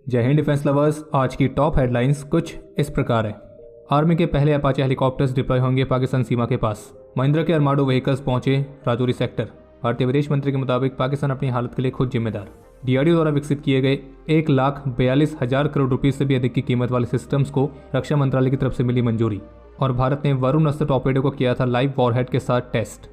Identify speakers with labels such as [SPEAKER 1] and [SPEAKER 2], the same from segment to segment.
[SPEAKER 1] जय Hind defence lovers. आज की टॉप हेडलाइंस कुछ इस प्रकार है। आर्मी के पहले अपाचे हेलीकॉप्टर्स डिप्लॉय होंगे पाकिस्तान सीमा के पास। महिंद्रा के अरमाडो व्हीकल्स पहुंचे राजौरी सेक्टर। भारतीय विदेश मंत्री के मुताबिक पाकिस्तान अपनी हालत के लिए खुद जिम्मेदार। डीआरडीओ द्वारा विकसित किए गए 1,42,000 करोड़ रुपए से भी अधिक की कीमत वाले सिस्टम्स को रक्षा मंत्रालय की तरफ से मिली मंजूरी। और भारत ने वरुण अस्त्र टॉर्पेडो को किया था लाइव वॉरहेड के साथ टेस्ट।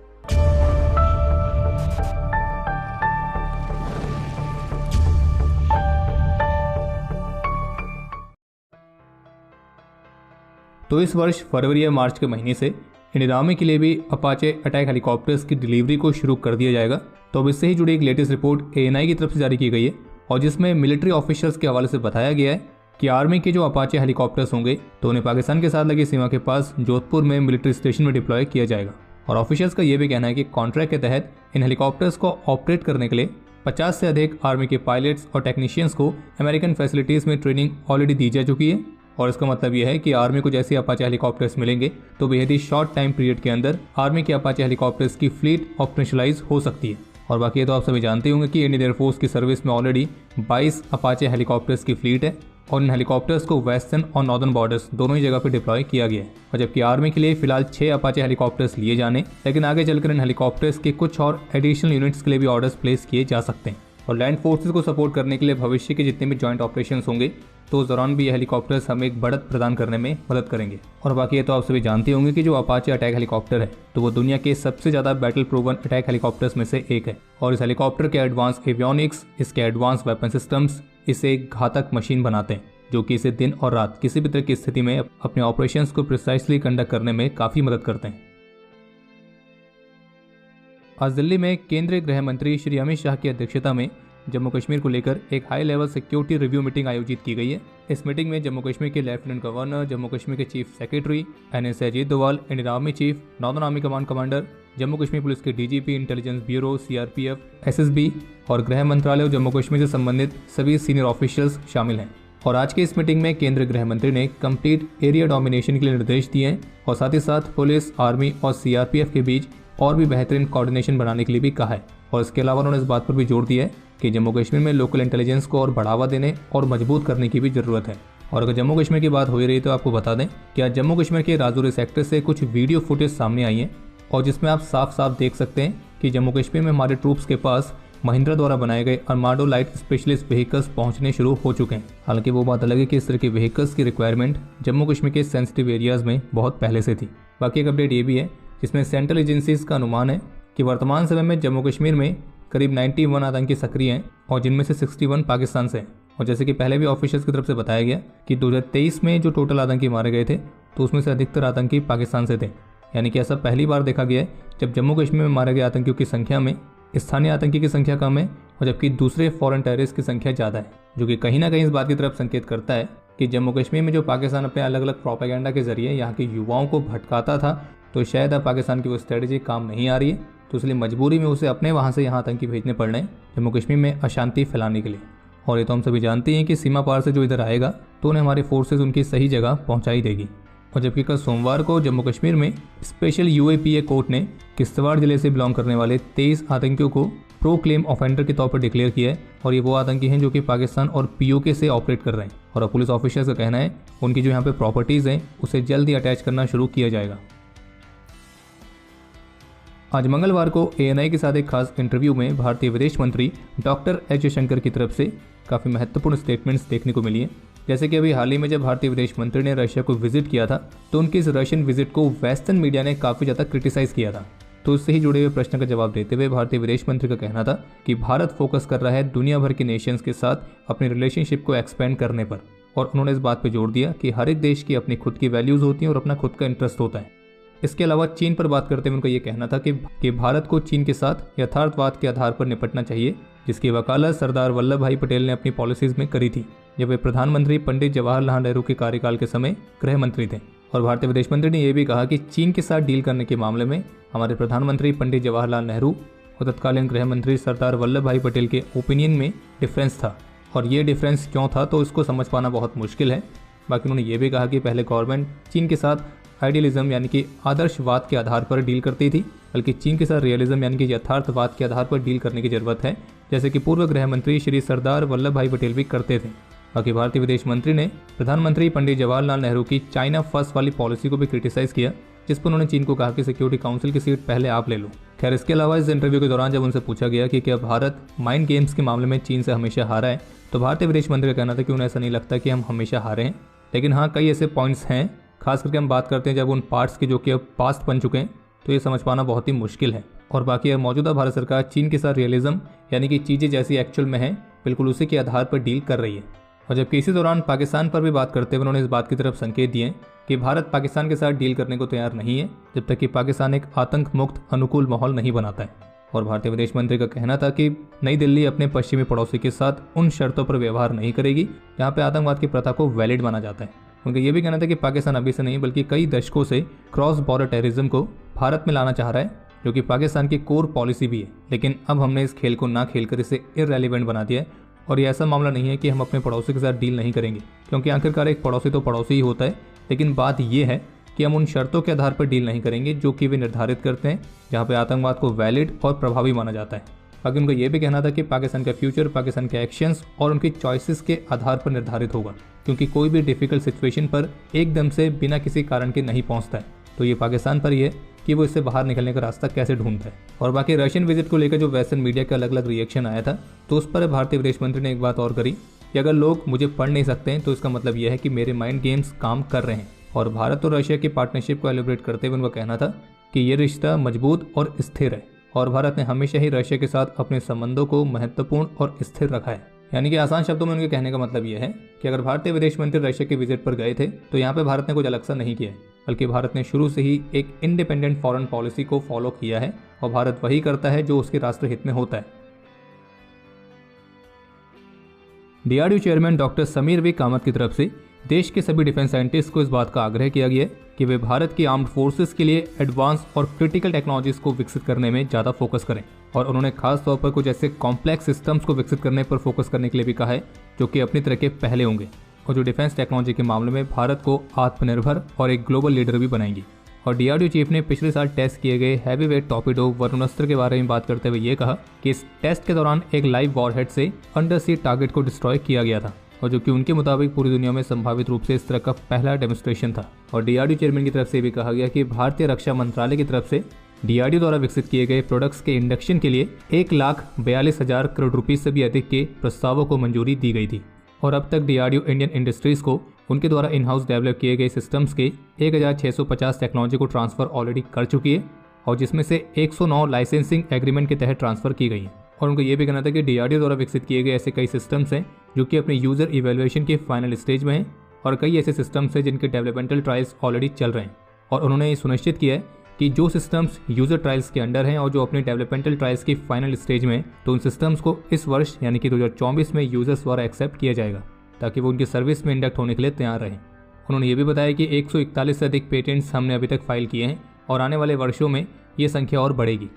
[SPEAKER 1] तो इस वर्ष फरवरी या मार्च के महीने से इंडियन आर्मी के लिए भी अपाचे अटैक हेलीकॉप्टर्स की डिलीवरी को शुरू कर दिया जाएगा। तो अब इससे ही जुड़ी एक लेटेस्ट रिपोर्ट एएनआई की तरफ से जारी की गई है और जिसमें मिलिट्री ऑफिशियल्स के हवाले से बताया गया है कि आर्मी के जो अपाचे हेलीकॉप्टर्स होंगे तो उन्हें पाकिस्तान के साथ लगी सीमा के पास जोधपुर में मिलिट्री स्टेशन में डिप्लॉय किया जाएगा। और ऑफिशियल्स का यह भी कहना है कि कॉन्ट्रैक्ट के तहत इन हेलीकॉप्टर्स को ऑपरेट करने के लिए 50 से अधिक आर्मी के पायलट्स और टेक्नीशियंस को अमेरिकन फैसिलिटीज में ट्रेनिंग ऑलरेडी दी जा चुकी है। और इसका मतलब यह है कि आर्मी को जैसे अपाचे हेलीकॉप्टर्स मिलेंगे तो बेहद ही शॉर्ट टाइम पीरियड के अंदर आर्मी के अपाचे हेलीकॉप्टर्स की फ्लीट ऑपरेशनलाइज हो सकती है। और बाकी ये तो आप सभी जानते होंगे कि इंडियन एयरफोर्स की सर्विस में ऑलरेडी 22 अपाचे हेलीकॉप्टर्स की फ्लीट है और इन हेलीकॉप्टर्स को वेस्टर्न और नॉर्दर्न बॉर्डर्स दोनों ही जगह पर डिप्लॉय किया गया है। और जबकि आर्मी के लिए फिलहाल 6 अपाचे हेलीकॉप्टर्स लिए जाने, लेकिन आगे चलकर इन हेलीकॉप्टर्स के कुछ और एडिशनल यूनिट्स के लिए भी ऑर्डर्स प्लेस किए जा सकते हैं। और लैंड फोर्सेस को सपोर्ट करने के लिए भविष्य के जितने भी जॉइंट ऑपरेशंस होंगे तो उस दौरान भी ये हेलीकॉप्टर्स हमें एक बढ़त प्रदान करने में मदद करेंगे। और बाकी ये तो आप सभी जानते होंगे कि जो अपाचे अटैक हेलीकॉप्टर है तो वो दुनिया के सबसे ज्यादा बैटल प्रूवन अटैक हेलीकॉप्टर्स में से एक है। और इस हेलीकॉप्टर के एडवांस एवियोनिक्स, इसके एडवांस वेपन सिस्टम्स इसे एक घातक मशीन बनाते हैं जो कि इसे दिन और रात किसी भी तरह की स्थिति में अपने ऑपरेशंस को प्रिसाइसली कंडक्ट करने में काफी मदद करते हैं। आज दिल्ली में केंद्रीय गृह मंत्री श्री अमित शाह की अध्यक्षता में जम्मू कश्मीर को लेकर एक high level security review meeting आयोजित की गई है। इस मीटिंग में जम्मू कश्मीर के लेफ्टिनेंट गवर्नर, जम्मू कश्मीर के chief secretary NSA Ajit Doval, Indian army chief, northern army command commander, Jammu Kashmir police के DGP, intelligence bureau, CRPF, SSB और गृह मंत्रालय और जम्मू कश्मीर से संबंधित सभी सीनियर ऑफिशियल्स शामिल हैं। और आज की इस मीटिंग में केंद्रीय गृह मंत्री ने कंप्लीट एरिया डोमिनेशन के लिए निर्देश दिए हैं और साथ ही साथ पुलिस, आर्मी और CRPF के बीच और भी बेहतरीन कोऑर्डिनेशन बनाने के लिए भी कहा है। और इसके अलावा उन्होंने इस बात पर भी जोर दिया है कि जम्मू कश्मीर में लोकल इंटेलिजेंस को और बढ़ावा देने और मजबूत करने की भी जरूरत है। और अगर जम्मू कश्मीर की बात हो ही रही तो आपको बता दें कि आज जम्मू कश्मीर के राजौरी सेक्टर से कुछ वीडियो फुटेज सामने आई है और जिसमें आप साफ साफ देख सकते हैं कि जम्मू कश्मीर में हमारे ट्रूप्स के पास महिंद्रा द्वारा बनाए गए अरमाडो लाइट स्पेशलिस्ट व्हीकल्स पहुंचने शुरू हो चुके हैं। हालांकि वो बात अलग है कि इस तरह के व्हीकल्स की रिक्वायरमेंट जम्मू कश्मीर के सेंसिटिव एरियाज में बहुत पहले से थी। बाकी एक अपडेट ये भी है जिसमें सेंट्रल एजेंसीज का अनुमान है कि वर्तमान समय में जम्मू कश्मीर में करीब 91 आतंकी सक्रिय हैं और जिनमें से 61 पाकिस्तान से हैं। और जैसे कि पहले भी ऑफिशियल्स की तरफ से बताया गया कि 2023 में जो टोटल आतंकी मारे गए थे तो उसमें से अधिकतर आतंकी पाकिस्तान से थे। यानी कि ऐसा पहली बार देखा गया है जब जम्मू कश्मीर में मारे गए आतंकियों की संख्या में स्थानीय आतंकी की संख्या कम है और जबकि दूसरे फॉरेन टेररिस्ट की संख्या ज़्यादा है, जो कि कहीं ना कहीं इस बात की तरफ संकेत करता है कि जम्मू कश्मीर में जो पाकिस्तान अपने अलग अलग प्रोपेगेंडा के जरिए यहाँ के युवाओं को भटकाता था तो शायद अब पाकिस्तान की वो स्ट्रेटेजी काम नहीं आ रही है, तो इसलिए मजबूरी में उसे अपने वहाँ से यहाँ आतंकी भेजने पड़ रहे हैं जम्मू कश्मीर में अशांति फैलाने के लिए। और ये तो हम सभी जानते हैं कि सीमा पार से जो इधर आएगा तो उन्हें हमारे फोर्सेज उनकी सही जगह पहुँचाई देगी। और जबकि कल सोमवार को जम्मू कश्मीर में स्पेशल UAPA कोर्ट ने किश्तवाड़ जिले से बिलोंग करने वाले 23 आतंकियों को प्रो क्लेम ऑफेंडर के तौर पर डिक्लेयर किया है। और ये वो आतंकी हैं जो कि पाकिस्तान और POK से ऑपरेट कर रहे हैं। और अब पुलिस ऑफिसर्स का कहना है उनकी जो यहाँ पे प्रॉपर्टीज़ हैं उसे जल्द ही अटैच करना शुरू किया जाएगा। आज मंगलवार को ANI के साथ एक खास इंटरव्यू में भारतीय विदेश मंत्री डॉक्टर एस जयशंकर की तरफ से काफ़ी महत्वपूर्ण स्टेटमेंट्स देखने को मिली हैं। जैसे कि अभी हाल ही में जब भारतीय विदेश मंत्री ने रशिया को विजिट किया था तो उनकी इस रशियन विजिट को वेस्टर्न मीडिया ने काफ़ी ज़्यादा क्रिटिसाइज़ किया था। तो उससे ही जुड़े हुए प्रश्न का जवाब देते हुए भारतीय विदेश मंत्री का कहना था कि भारत फोकस कर रहा है दुनिया भर के नेशंस के साथ अपने रिलेशनशिप को एक्सपेंड करने पर। और उन्होंने इस बात पर जोर दिया कि हर एक देश की अपनी खुद की वैल्यूज़ होती हैं और अपना खुद का इंटरेस्ट होता है। इसके अलावा चीन पर बात करते हुए उनका ये कहना था कि भारत को चीन के साथ यथार्थवाद के आधार पर निपटना चाहिए, जिसकी वकालत सरदार वल्लभ भाई पटेल ने अपनी पॉलिसीज में करी थी जब वे प्रधानमंत्री पंडित जवाहरलाल नेहरू के कार्यकाल के समय गृह मंत्री थे। और भारतीय विदेश मंत्री ने यह भी कहा कि चीन के साथ डील करने के मामले में हमारे प्रधानमंत्री पंडित जवाहरलाल नेहरू और तत्कालीन गृह मंत्री सरदार वल्लभ भाई पटेल के ओपिनियन में डिफरेंस था। और ये डिफरेंस क्यों था तो इसको समझ पाना बहुत मुश्किल है। बाकी उन्होंने ये भी कहा कि पहले गवर्नमेंट चीन के साथ आइडियलिज्म यानी कि आदर्शवाद के आधार पर डील करती थी, बल्कि चीन के साथ रियलिज्म यानी कि यथार्थवाद के आधार पर डील करने की जरूरत है, जैसे कि पूर्व गृह मंत्री श्री सरदार वल्लभ भाई पटेल भी करते थे। बाकी भारतीय विदेश मंत्री ने प्रधानमंत्री पंडित जवाहरलाल नेहरू की चाइना फर्स्ट वाली पॉलिसी को भी क्रिटिसाइज किया, जिस पर उन्होंने चीन को कहा कि सिक्योरिटी काउंसिल की सीट पहले आप ले लो। खैर, इसके अलावा इस इंटरव्यू के दौरान जब उनसे पूछा गया कि क्या भारत माइंड गेम्स के मामले में चीन से हमेशा हारा है, तो भारतीय विदेश मंत्री का कहना था कि उन्हें ऐसा नहीं लगता कि हम हमेशा हारे हैं, लेकिन हाँ कई ऐसे पॉइंट्स हैं, खास करके हम बात करते हैं जब उन पार्ट्स की जो कि अब पास्ट बन चुके हैं, तो ये समझ पाना बहुत ही मुश्किल है। और बाकी मौजूदा भारत सरकार चीन के साथ रियलिज्म यानी कि चीज़ें जैसी एक्चुअल में हैं बिल्कुल उसी के आधार पर डील कर रही है। और जबकि इसी दौरान पाकिस्तान पर भी बात करते हुए उन्होंने इस बात की तरफ संकेत दिए कि भारत पाकिस्तान के साथ डील करने को तैयार नहीं है जब तक कि पाकिस्तान एक आतंक मुक्त अनुकूल माहौल नहीं बनाता है। और भारतीय विदेश मंत्री का कहना था कि नई दिल्ली अपने पश्चिमी पड़ोसी के साथ उन शर्तों पर व्यवहार नहीं करेगी जहाँ पे आतंकवाद की प्रथा को वैलिड माना जाता है। उनका यह भी कहना था कि पाकिस्तान अभी से नहीं बल्कि कई दशकों से क्रॉस बॉर्डर टेररिज्म को भारत में लाना चाह रहा है, जो कि पाकिस्तान की कोर पॉलिसी भी है, लेकिन अब हमने इस खेल को ना खेलकर इसे इररेलेवेंट बना दिया है। और ये ऐसा मामला नहीं है कि हम अपने पड़ोसी के साथ डील नहीं करेंगे, क्योंकि आखिरकार एक पड़ोसी तो पड़ोसी ही होता है, लेकिन बात यह है कि हम उन शर्तों के आधार पर डील नहीं करेंगे जो कि वे निर्धारित करते हैं, जहाँ पे आतंकवाद को वैलिड और प्रभावी माना जाता है। बाकी उनका यह भी कहना था कि पाकिस्तान का फ्यूचर पाकिस्तान के एक्शंस और उनकी चॉइसेस के आधार पर निर्धारित होगा, क्योंकि कोई भी डिफिकल्ट सिचुएशन पर एकदम से बिना किसी कारण के नहीं पहुंचता है, तो ये पाकिस्तान पर ही है कि वो इससे बाहर निकलने का रास्ता कैसे ढूंढता है। और बाकी रशियन विजिट को लेकर जो वेस्टर्न मीडिया के अलग अलग रिएक्शन आया था, तो उस पर भारतीय विदेश मंत्री ने एक बात और करी कि अगर लोग मुझे पढ़ नहीं सकते हैं तो इसका मतलब यह है कि मेरे माइंड गेम्स काम कर रहे हैं। और भारत और रशिया की पार्टनरशिप को एलिब्रेट करते हुए उनका कहना था कि ये रिश्ता मजबूत और स्थिर है, और भारत ने हमेशा ही रशिया के साथ अपने संबंधों को महत्वपूर्ण और स्थिर रखा है। यानी कि आसान शब्दों में उनके कहने का मतलब यह है कि अगर भारतीय विदेश मंत्री रशिया के विजिट पर गए थे तो यहाँ पे भारत ने कुछ अलग सा नहीं किया है, बल्कि भारत ने शुरू से ही एक इंडिपेंडेंट फॉरेन पॉलिसी को फॉलो किया है, और भारत वही करता है जो उसके राष्ट्र हित में होता है। DRDO chairman doctor Sameer V Kamat की तरफ से देश के सभी डिफेंस साइंटिस्ट को इस बात का आग्रह किया गया कि वे भारत की आर्म्ड फोर्सेस के लिए एडवांस और क्रिटिकल टेक्नोलॉजीज को विकसित करने में ज़्यादा फोकस करें, और उन्होंने खास तौर पर कुछ ऐसे कॉम्प्लेक्स सिस्टम्स को विकसित करने पर फोकस करने के लिए भी कहा है जो कि अपनी तरह के पहले होंगे और जो डिफेंस टेक्नोलॉजी के मामले में भारत को आत्मनिर्भर और एक ग्लोबल लीडर भी बनाएंगी। और डीआरडीओ चीफ ने पिछले साल टेस्ट किए गए हैवी वेट टॉर्पीडो वरुणास्त्र के बारे में बात करते हुए ये कहा कि इस टेस्ट के दौरान एक लाइव वॉरहेड से अंडर सी टारगेट को डिस्ट्रॉय किया गया था, और जो कि उनके मुताबिक पूरी दुनिया में संभावित रूप से इस तरह का पहला डेमोन्स्ट्रेशन था। और डीआरडीओ चेयरमैन की तरफ से भी कहा गया कि भारतीय रक्षा मंत्रालय की तरफ से डीआरडीओ द्वारा विकसित किए गए प्रोडक्ट्स के इंडक्शन के लिए 1,42,000 करोड़ रुपीस से भी अधिक के प्रस्तावों को मंजूरी दी गई थी। और अब तक डीआरडीओ इंडियन इंडस्ट्रीज को उनके द्वारा इन हाउस डेवलप किए गए सिस्टम्स के 1,650 टेक्नोलॉजी को ट्रांसफर ऑलरेडी कर चुकी है, और जिसमें से 109 लाइसेंसिंग एग्रीमेंट के तहत ट्रांसफर की गई है। और उनका यह भी कहना था कि डीआरडीओ द्वारा विकसित किए गए ऐसे कई सिस्टम्स हैं जो कि अपने यूजर इवेल्युएशन के फाइनल स्टेज में हैं, और कई ऐसे सिस्टम्स हैं जिनके डेवलपमेंटल ट्रायल्स ऑलरेडी चल रहे हैं। और उन्होंने ये सुनिश्चित किया है कि जो सिस्टम्स यूजर ट्रायल्स के अंडर हैं और जो अपने डेवलपमेंटल ट्रायल्स की फाइनल स्टेज में, तो उन सिस्टम्स को इस वर्ष यानी कि 2024 में यूजर्स द्वारा एक्सेप्ट किया जाएगा, ताकि वो उनकी सर्विस में इंडक्ट होने के लिए तैयार रहें। उन्होंने ये भी बताया कि 141 से अधिक पेटेंट्स हमने अभी तक फाइल किए हैं, और आने वाले वर्षों में ये संख्या और बढ़ेगी।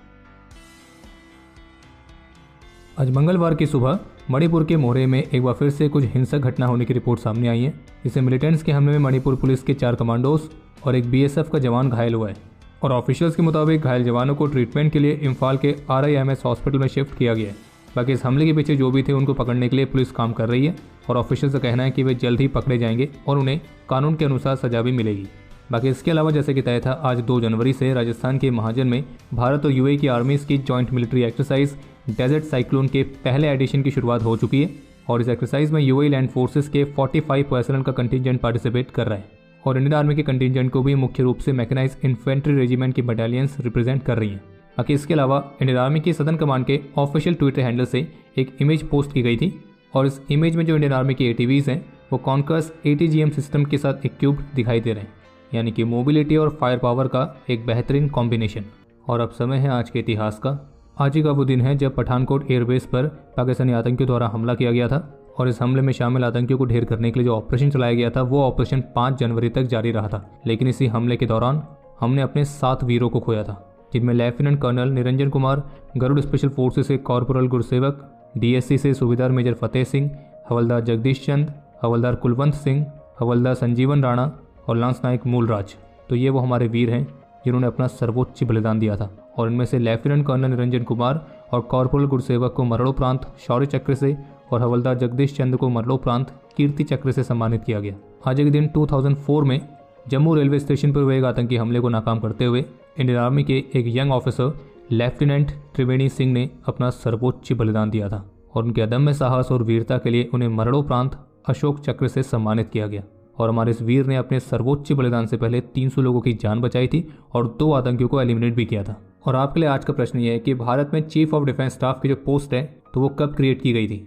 [SPEAKER 1] आज मंगलवार की सुबह मणिपुर के मोरे में एक बार फिर से कुछ हिंसक घटना होने की रिपोर्ट सामने आई है, जिससे मिलिटेंट्स के हमले में मणिपुर पुलिस के 4 कमांडोज और एक बीएसएफ का जवान घायल हुआ है। और ऑफिशियल्स के मुताबिक घायल जवानों को ट्रीटमेंट के लिए इम्फाल के RIMS हॉस्पिटल में शिफ्ट किया गया है। बाकी इस हमले के पीछे जो भी थे उनको पकड़ने के लिए पुलिस काम कर रही है, और ऑफिशियल्स का कहना है कि वे जल्द ही पकड़े जाएंगे और उन्हें कानून के अनुसार सजा भी मिलेगी। बाकी इसके अलावा जैसे कि तय था, आज 2 जनवरी से राजस्थान के महाजन में भारत और UAE की आर्मीज की joint military exercise desert cyclone के पहले एडिशन की शुरुआत हो चुकी है, और इस एक्सरसाइज में UAE लैंड फोर्सेस के 45 पर्सनल का कंटिजेंट पार्टिसिपेट कर रहा है, और इंडियन आर्मी के कंटिजेंट को भी मुख्य रूप से मैकेनाइज इन्फेंट्री रेजिमेंट की बटालियंस रिप्रेजेंट कर रही हैं। बाकी इसके अलावा इंडियन आर्मी की सदर्न कमांड के ऑफिशियल ट्विटर हैंडल से एक इमेज पोस्ट की गई थी, और इस इमेज में जो इंडियन आर्मी के ATVs हैं वो कॉन्कर्स ATGM सिस्टम के साथ इक्विप्ड दिखाई दे रहे हैं, यानी कि मोबिलिटी और फायर पावर का एक बेहतरीन कॉम्बिनेशन। और अब समय है आज के इतिहास का। आज ही का वो दिन है जब पठानकोट एयरबेस पर पाकिस्तानी आतंकियों द्वारा हमला किया गया था, और इस हमले में शामिल आतंकियों को ढेर करने के लिए जो ऑपरेशन चलाया गया था वो ऑपरेशन 5 जनवरी तक जारी रहा था। लेकिन इसी हमले के दौरान हमने अपने 7 वीरों को खोया था, जिनमें lieutenant colonel Niranjan Kumar, Garud special forces से कॉर्पोरल गुरसेवक, DSC से सूबेदार मेजर फतेह सिंह, हवलदार जगदीश चंद, हवलदार कुलवंत सिंह, हवलदार संजीवन राणा और लांस नायक मूलराज। तो ये वो हमारे वीर हैं जिन्होंने अपना सर्वोच्च बलिदान दिया था, और इनमें से लेफ्टिनेंट कर्नल निरंजन कुमार और कॉर्पोरल गुरसेवक को मरणोपरांत शौर्य चक्र से और हवलदार जगदीश चंद को मरणोपरांत कीर्ति चक्र से सम्मानित किया गया। आज के दिन 2004 में जम्मू रेलवे स्टेशन पर हुए एक आतंकी हमले को नाकाम करते हुए इंडियन आर्मी के एक यंग ऑफिसर लेफ्टिनेंट त्रिवेणी सिंह ने अपना सर्वोच्च बलिदान दिया था और उनके अदम्य साहस और वीरता के लिए उन्हें मरणोपरांत अशोक चक्र से सम्मानित किया गया। और हमारे इस वीर ने अपने सर्वोच्च बलिदान से पहले 300 लोगों की जान बचाई थी और 2 आतंकियों को एलिमिनेट भी किया था। और आपके लिए आज का प्रश्न ये है कि भारत में चीफ ऑफ डिफेंस स्टाफ की जो पोस्ट है तो वो कब क्रिएट की गई थी।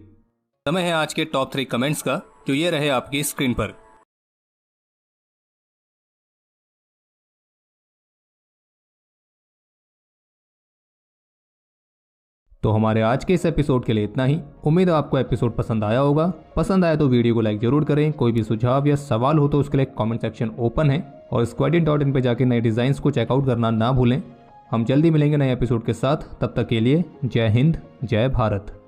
[SPEAKER 1] समय है आज के टॉप 3 कमेंट्स का, जो ये रहे आपकी स्क्रीन पर। तो हमारे आज के इस एपिसोड के लिए इतना ही। उम्मीद है आपको एपिसोड पसंद आया होगा। पसंद आया तो वीडियो को लाइक जरूर करें। कोई भी सुझाव या सवाल हो तो उसके लिए कमेंट सेक्शन ओपन है और squadin.in पे जाके नए डिजाइन्स को चेकआउट करना ना भूलें। हम जल्दी मिलेंगे नए एपिसोड के साथ। तब तक के लिए जय हिंद, जय भारत।